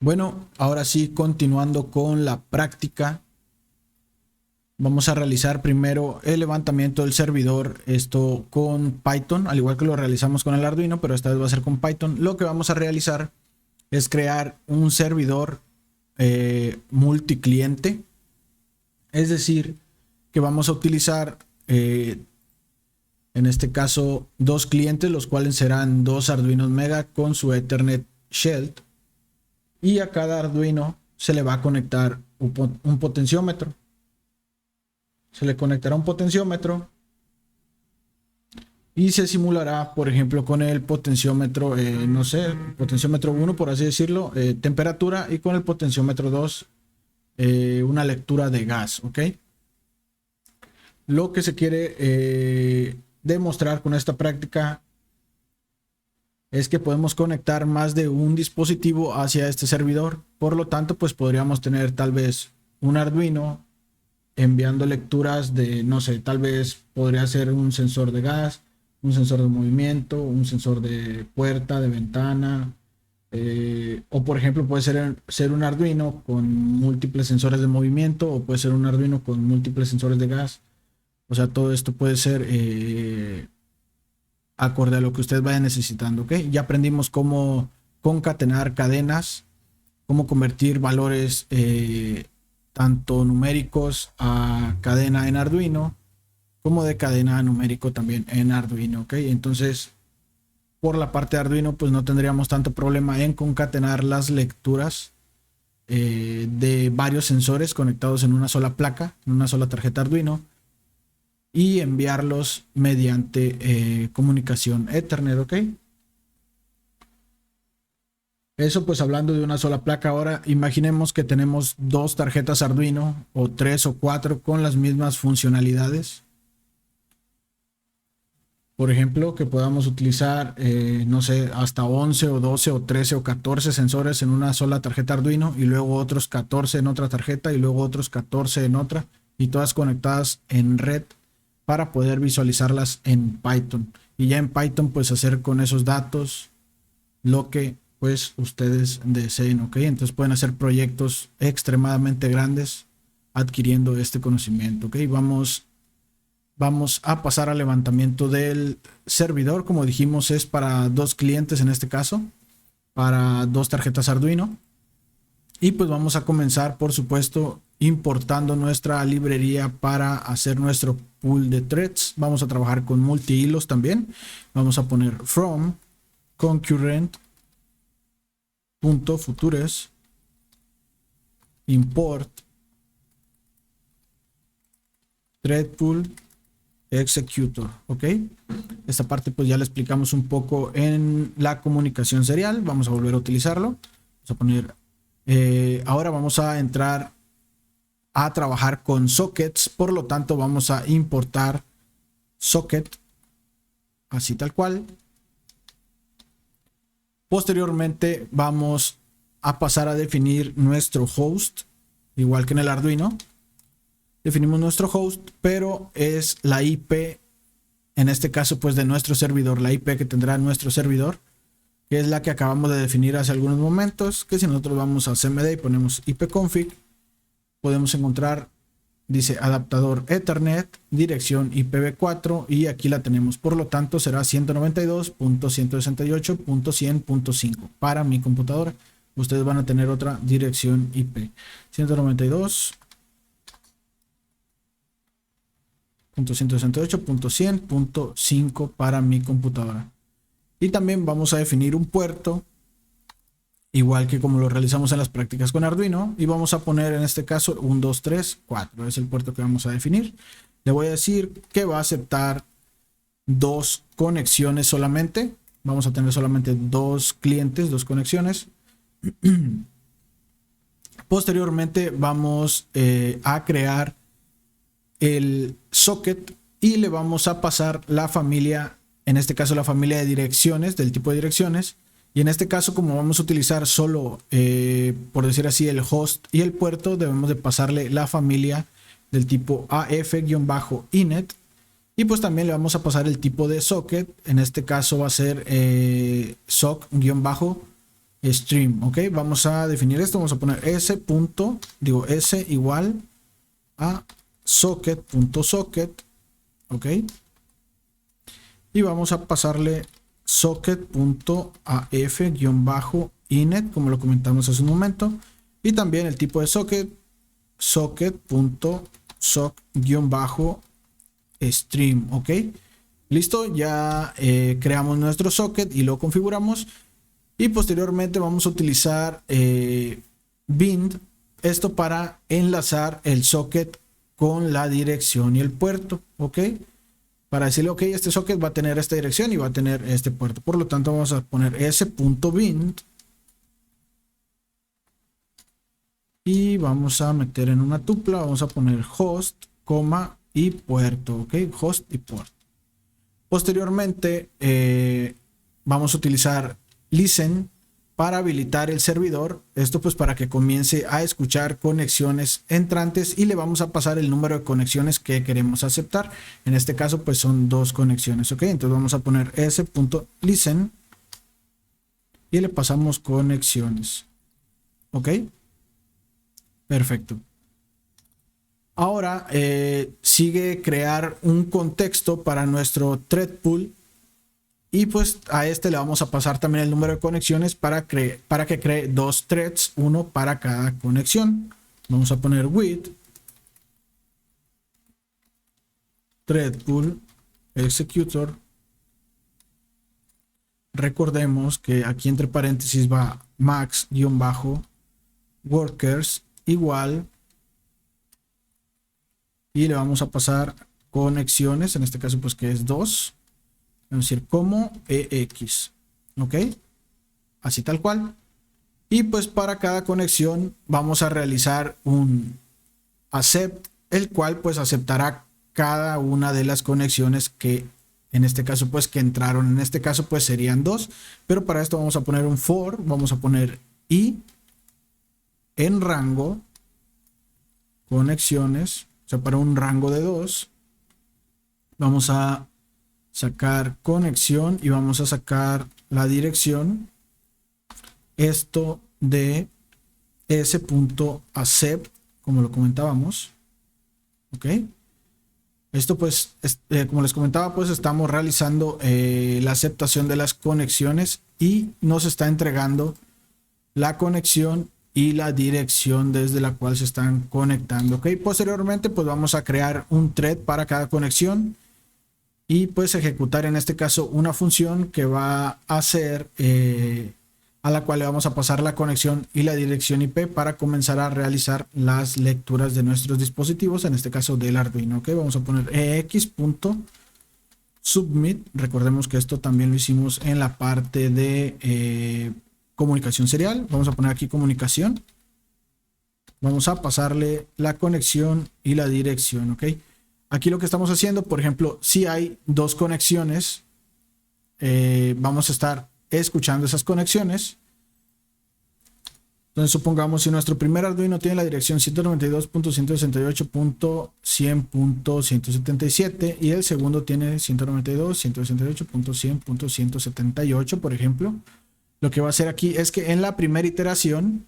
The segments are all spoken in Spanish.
Bueno, ahora sí, continuando con la práctica, vamos a realizar primero el levantamiento del servidor, esto con Python, al igual que lo realizamos con el Arduino, pero esta vez va a ser con Python. Lo que vamos a realizar es crear un servidor multicliente, es decir, que vamos a utilizar en este caso dos clientes, los cuales serán dos Arduinos Mega con su Ethernet Shell, y a cada Arduino se le va a conectar un potenciómetro. Se le conectará un potenciómetro y se simulará, por ejemplo, con el potenciómetro, no sé, potenciómetro 1, por así decirlo, temperatura, y con el potenciómetro 2, una lectura de gas, ¿ok? Lo que se quiere demostrar con esta práctica es que podemos conectar más de un dispositivo hacia este servidor. Por lo tanto, pues podríamos tener tal vez un Arduino enviando lecturas de, no sé, tal vez podría ser un sensor de gas, un sensor de movimiento, un sensor de puerta, de ventana, o por ejemplo puede ser un Arduino con múltiples sensores de movimiento, o puede ser un Arduino con múltiples sensores de gas. O sea, todo esto puede ser acorde a lo que usted vaya necesitando, ¿ok? Ya aprendimos cómo concatenar cadenas, cómo convertir valores tanto numéricos a cadena en Arduino, como de cadena a numérico también en Arduino, ¿ok? Entonces, por la parte de Arduino, pues no tendríamos tanto problema en concatenar las lecturas de varios sensores conectados en una sola placa, en una sola tarjeta Arduino, y enviarlos mediante comunicación Ethernet, ¿ok? Eso pues hablando de una sola placa. Ahora imaginemos que tenemos dos tarjetas Arduino, o tres o cuatro, con las mismas funcionalidades. Por ejemplo, que podamos utilizar, no sé, hasta 11 o 12 o 13 o 14 sensores en una sola tarjeta Arduino, y luego otros 14 en otra tarjeta, y luego otros 14 en otra, y todas conectadas en red, para poder visualizarlas en Python. Y ya en Python pues hacer con esos datos lo que pues ustedes deseen, ¿ok? Entonces pueden hacer proyectos extremadamente grandes adquiriendo este conocimiento, ¿ok? Vamos a pasar al levantamiento del servidor. Como dijimos, es para dos clientes en este caso, para dos tarjetas Arduino. Y pues vamos a comenzar, por supuesto, importando nuestra librería para hacer nuestro pool de threads. Vamos a trabajar con multi hilos también. Vamos a poner from concurrent.futures import thread pool executor, ¿ok? Esta parte pues ya la explicamos un poco en la comunicación serial. Vamos a volver a utilizarlo. Vamos a poner, ahora vamos a entrar a trabajar con sockets, por lo tanto vamos a importar socket, así tal cual. Posteriormente vamos a pasar a definir nuestro host, igual que en el Arduino. Definimos nuestro host, pero es la IP, en este caso pues de nuestro servidor, la IP que tendrá nuestro servidor, que es la que acabamos de definir hace algunos momentos, que si nosotros vamos a cmd y ponemos ipconfig, podemos encontrar, dice adaptador Ethernet, dirección IPv4, y aquí la tenemos. Por lo tanto será 192.168.100.5 para mi computadora. Ustedes van a tener otra dirección IP, 192.168.100.5 para mi computadora. Y también vamos a definir un puerto, igual que como lo realizamos en las prácticas con Arduino, y vamos a poner en este caso 1, 2, 3, 4, es el puerto que vamos a definir. Le voy a decir que va a aceptar dos conexiones solamente. Vamos a tener solamente dos clientes, dos conexiones. Posteriormente vamos a crear el socket y le vamos a pasar la familia, en este caso la familia de direcciones, del tipo de direcciones. Y en este caso, como vamos a utilizar solo, por decir así, el host y el puerto, debemos de pasarle la familia del tipo AF-inet. Y pues también le vamos a pasar el tipo de socket. En este caso va a ser sock- stream, ok. Vamos a definir esto, vamos a poner s punto, digo s igual a socket.socket, ok. Y vamos a pasarle socket.af-inet, como lo comentamos hace un momento. Y también el tipo de socket, socket.sock-stream, ok. Listo, ya creamos nuestro socket y lo configuramos. Y posteriormente vamos a utilizar bind, esto para enlazar el socket con la dirección y el puerto, ok. Para decirle, ok, este socket va a tener esta dirección y va a tener este puerto. Por lo tanto, vamos a poner s.bind y vamos a meter en una tupla, vamos a poner host, coma y puerto, ok, host y puerto. Posteriormente, vamos a utilizar listen para habilitar el servidor, esto pues para que comience a escuchar conexiones entrantes y le vamos a pasar el número de conexiones que queremos aceptar. En este caso pues son 2 conexiones, ok. Entonces vamos a poner s.listen y le pasamos conexiones, ok. Perfecto. Ahora sigue crear un contexto para nuestro thread pool. Y pues a este le vamos a pasar también el número de conexiones para que cree 2 threads, uno para cada conexión. Vamos a poner with thread pool executor. Recordemos que aquí entre paréntesis va max-workers igual. Y le vamos a pasar conexiones, en este caso pues que es 2. Vamos a decir como EX, ok, así tal cual. Y pues para cada conexión vamos a realizar un accept, el cual pues aceptará cada una de las conexiones que en este caso pues que entraron. En este caso pues serían 2, pero para esto vamos a poner un for, vamos a poner i en rango conexiones, o sea, para un rango de 2 vamos a sacar conexión y vamos a sacar la dirección, esto de s.accept, como lo comentábamos, ok. Esto pues como les comentaba, pues estamos realizando la aceptación de las conexiones y nos está entregando la conexión y la dirección desde la cual se están conectando, ok. Posteriormente pues vamos a crear un thread para cada conexión y pues ejecutar en este caso una función que va a ser a la cual le vamos a pasar la conexión y la dirección IP para comenzar a realizar las lecturas de nuestros dispositivos, en este caso del Arduino, ok. Vamos a poner ex.submit. Recordemos que esto también lo hicimos en la parte de comunicación serial. Vamos a poner aquí comunicación, vamos a pasarle la conexión y la dirección, ok. Aquí lo que estamos haciendo, por ejemplo, si hay 2 conexiones, vamos a estar escuchando esas conexiones. Entonces supongamos si nuestro primer Arduino tiene la dirección 192.168.100.177 y el segundo tiene 192.168.100.178, por ejemplo. Lo que va a hacer aquí es que en la primera iteración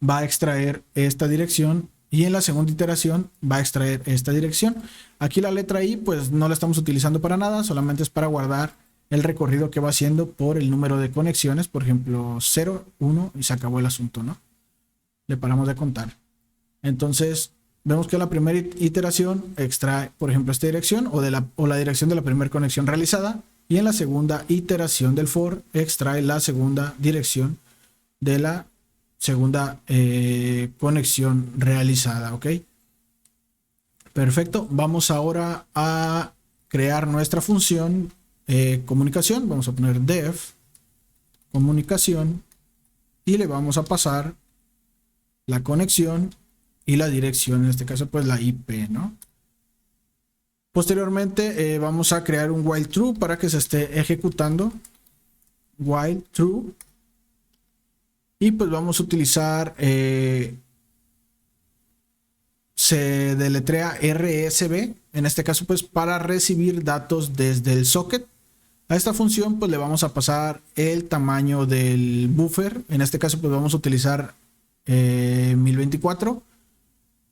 va a extraer esta dirección y en la segunda iteración va a extraer esta dirección. Aquí la letra I pues no la estamos utilizando para nada, solamente es para guardar el recorrido que va haciendo por el número de conexiones, por ejemplo 0, 1 y se acabó el asunto, ¿no? Le paramos de contar. Entonces vemos que la primera iteración extrae, por ejemplo, esta dirección o la dirección de la primera conexión realizada, y en la segunda iteración del for extrae la segunda dirección de la segunda conexión realizada, ok. Perfecto, vamos ahora a crear nuestra función comunicación. Vamos a poner def comunicación y le vamos a pasar la conexión y la dirección, en este caso pues la IP, ¿no? Posteriormente vamos a crear un while true para que se esté ejecutando, while true, y pues vamos a utilizar se deletrea RSB, en este caso pues para recibir datos desde el socket. A esta función pues le vamos a pasar el tamaño del buffer. En este caso pues vamos a utilizar 1024.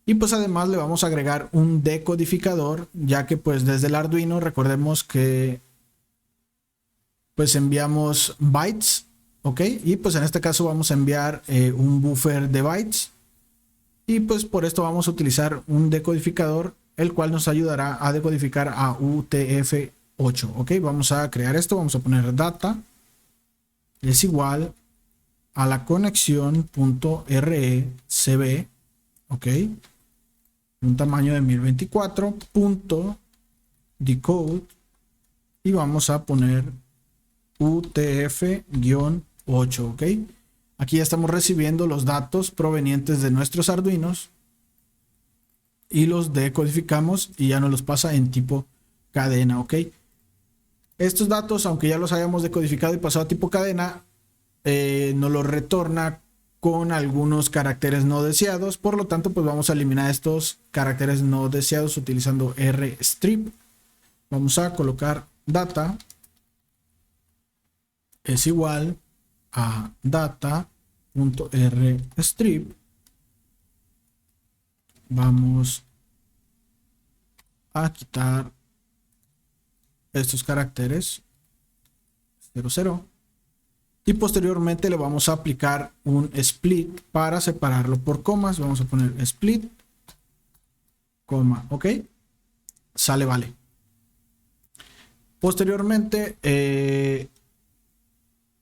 Y pues además le vamos a agregar un decodificador, ya que pues desde el Arduino recordemos que pues enviamos bytes, ok, y pues en este caso vamos a enviar un buffer de bytes, y pues por esto vamos a utilizar un decodificador, el cual nos ayudará a decodificar a UTF-8, ok. Vamos a crear esto, vamos a poner data es igual a la conexión.recb, ok, un tamaño de 1024, punto decode, y vamos a poner UTF-8, ok. Aquí ya estamos recibiendo los datos provenientes de nuestros Arduinos y los decodificamos y ya nos los pasa en tipo cadena, ok. Estos datos, aunque ya los hayamos decodificado y pasado a tipo cadena, nos los retorna con algunos caracteres no deseados. Por lo tanto, pues vamos a eliminar estos caracteres no deseados utilizando rstrip. Vamos a colocar data es igual a data.rstrip. Vamos a quitar estos caracteres 00. Y posteriormente le vamos a aplicar un split para separarlo por comas. Vamos a poner split, coma, ok. Sale, vale. Posteriormente,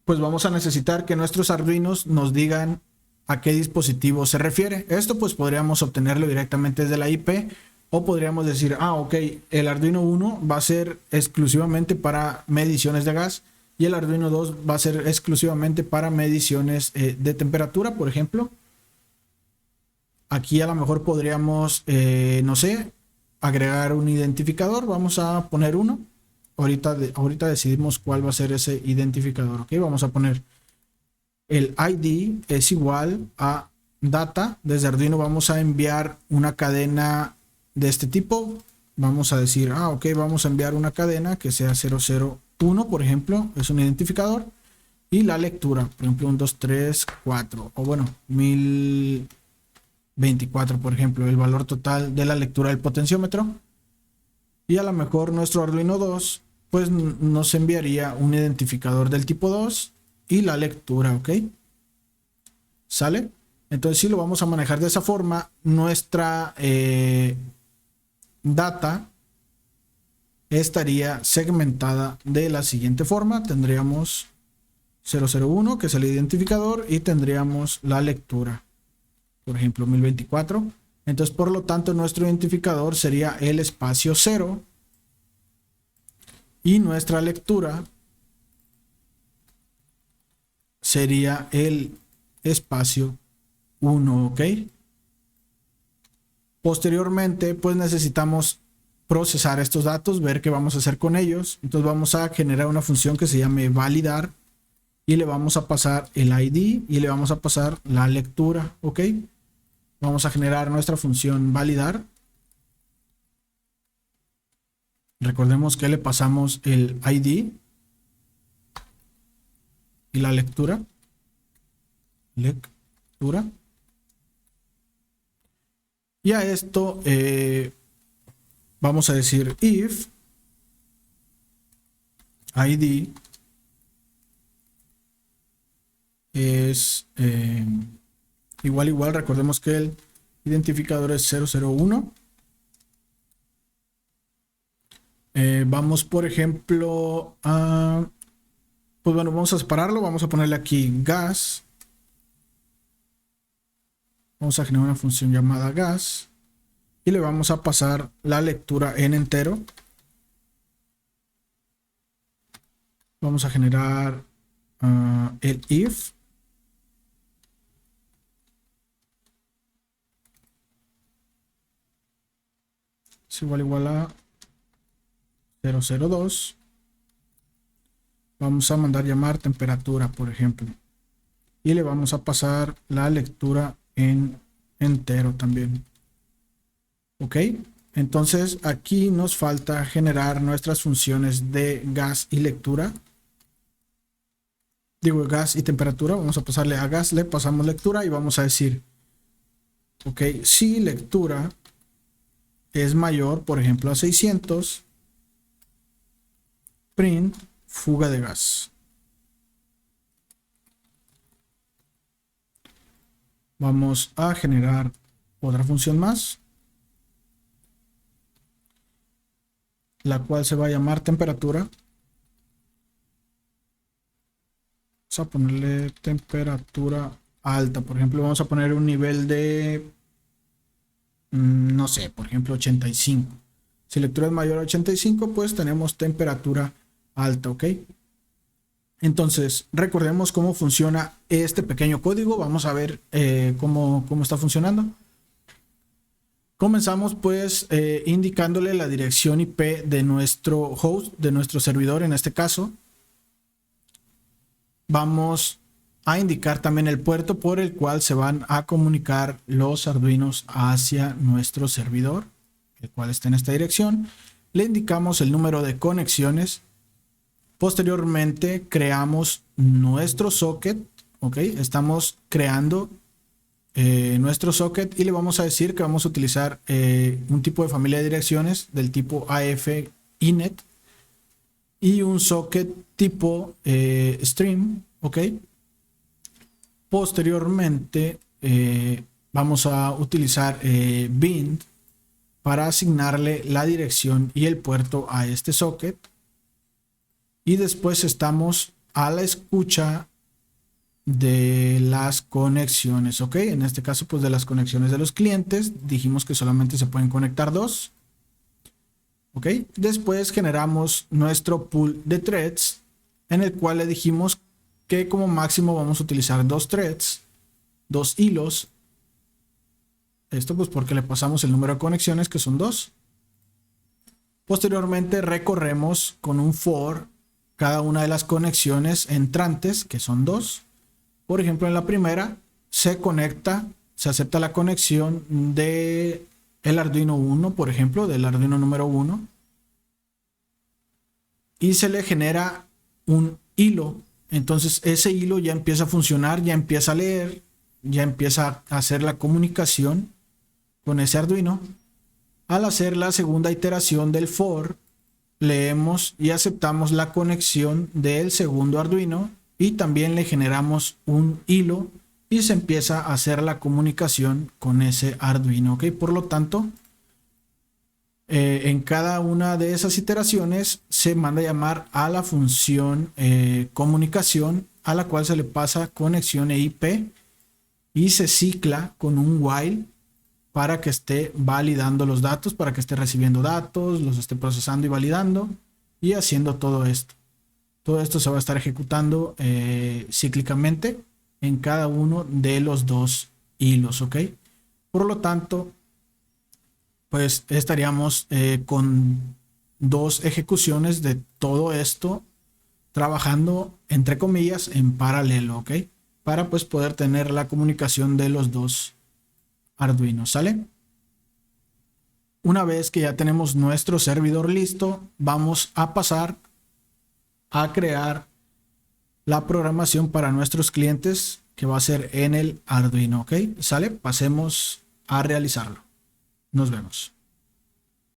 pues vamos a necesitar que nuestros Arduinos nos digan a qué dispositivo se refiere. Esto pues podríamos obtenerlo directamente desde la IP, o podríamos decir, ok, el Arduino 1 va a ser exclusivamente para mediciones de gas y el Arduino 2 va a ser exclusivamente para mediciones de temperatura, por ejemplo. Aquí a lo mejor podríamos, no sé, agregar un identificador. Vamos a poner uno. Ahorita decidimos cuál va a ser ese identificador. Ok, vamos a poner el ID es igual a data. Desde Arduino vamos a enviar una cadena de este tipo. Vamos a decir, ok, vamos a enviar una cadena que sea 001, por ejemplo, es un identificador. Y la lectura, por ejemplo, un 2, 3, 4, o bueno, 1024, por ejemplo, el valor total de la lectura del potenciómetro. Y a lo mejor nuestro Arduino 2 pues nos enviaría un identificador del tipo 2 y la lectura, ok. ¿Sale? Entonces si lo vamos a manejar de esa forma, nuestra data estaría segmentada de la siguiente forma. Tendríamos 001, que es el identificador, y tendríamos la lectura, por ejemplo 1024. Entonces por lo tanto nuestro identificador sería el espacio 0 y nuestra lectura sería el espacio 1, ok. Posteriormente pues necesitamos procesar estos datos, ver qué vamos a hacer con ellos. Entonces vamos a generar una función que se llame validar y le vamos a pasar el ID y le vamos a pasar la lectura, ok. Vamos a generar nuestra función validar. Recordemos que le pasamos el ID y la lectura. Y a esto vamos a decir if ID es igual. Recordemos que el identificador es 001. Vamos, por ejemplo, pues bueno, vamos a separarlo. Vamos a ponerle aquí gas. Vamos a generar una función llamada gas y le vamos a pasar la lectura en entero. Vamos a generar el if. Es igual a 002. Vamos a mandar llamar temperatura, por ejemplo, y le vamos a pasar la lectura en entero también, ok. Entonces aquí nos falta generar nuestras funciones de gas y lectura. Digo gas y temperatura. Vamos a pasarle a gas, le pasamos lectura y vamos a decir, ok, si lectura es mayor, por ejemplo, a 600, print fuga de gas. Vamos a generar otra función más, la cual se va a llamar temperatura. Vamos a ponerle temperatura alta. Por ejemplo, vamos a poner un nivel de, no sé, por ejemplo, 85. Si lectura es mayor a 85, pues tenemos temperatura alta, ¿ok? Entonces, recordemos cómo funciona este pequeño código. Vamos a ver cómo está funcionando. Comenzamos pues indicándole la dirección IP de nuestro host, de nuestro servidor en este caso. Vamos a indicar también el puerto por el cual se van a comunicar los Arduinos hacia nuestro servidor, el cual está en esta dirección. Le indicamos el número de conexiones. Posteriormente creamos nuestro socket, ¿ok? Estamos creando nuestro socket y le vamos a decir que vamos a utilizar un tipo de familia de direcciones del tipo AF inet y un socket tipo stream, ¿ok? Posteriormente vamos a utilizar bind para asignarle la dirección y el puerto a este socket. Y después estamos a la escucha de las conexiones, ¿ok? En este caso, pues de las conexiones de los clientes, dijimos que solamente se pueden conectar 2, ¿ok? Después generamos nuestro pool de threads, en el cual le dijimos que como máximo vamos a utilizar 2 threads, 2 hilos. Esto pues porque le pasamos el número de conexiones, que son 2. Posteriormente recorremos con un for cada una de las conexiones entrantes, que son 2. Por ejemplo, en la primera se acepta la conexión de el Arduino 1, por ejemplo, del Arduino número 1. Y se le genera un hilo. Entonces ese hilo ya empieza a funcionar, ya empieza a leer, ya empieza a hacer la comunicación con ese Arduino. Al hacer la segunda iteración del for, leemos y aceptamos la conexión del segundo Arduino y también le generamos un hilo y se empieza a hacer la comunicación con ese Arduino, ¿ok? Por lo tanto, en cada una de esas iteraciones se manda a llamar a la función comunicación, a la cual se le pasa conexión IP y se cicla con un while para que esté validando los datos, para que esté recibiendo datos, los esté procesando y validando y haciendo todo esto. Todo esto se va a estar ejecutando cíclicamente en cada uno de los 2 hilos, ¿ok? Por lo tanto, pues estaríamos con 2 ejecuciones de todo esto trabajando, entre comillas, en paralelo, ¿ok? Para pues poder tener la comunicación de los 2 Arduino, ¿sale? Una vez que ya tenemos nuestro servidor listo, vamos a pasar a crear la programación para nuestros clientes, que va a ser en el Arduino, ¿ok? ¿Sale? Pasemos a realizarlo. Nos vemos.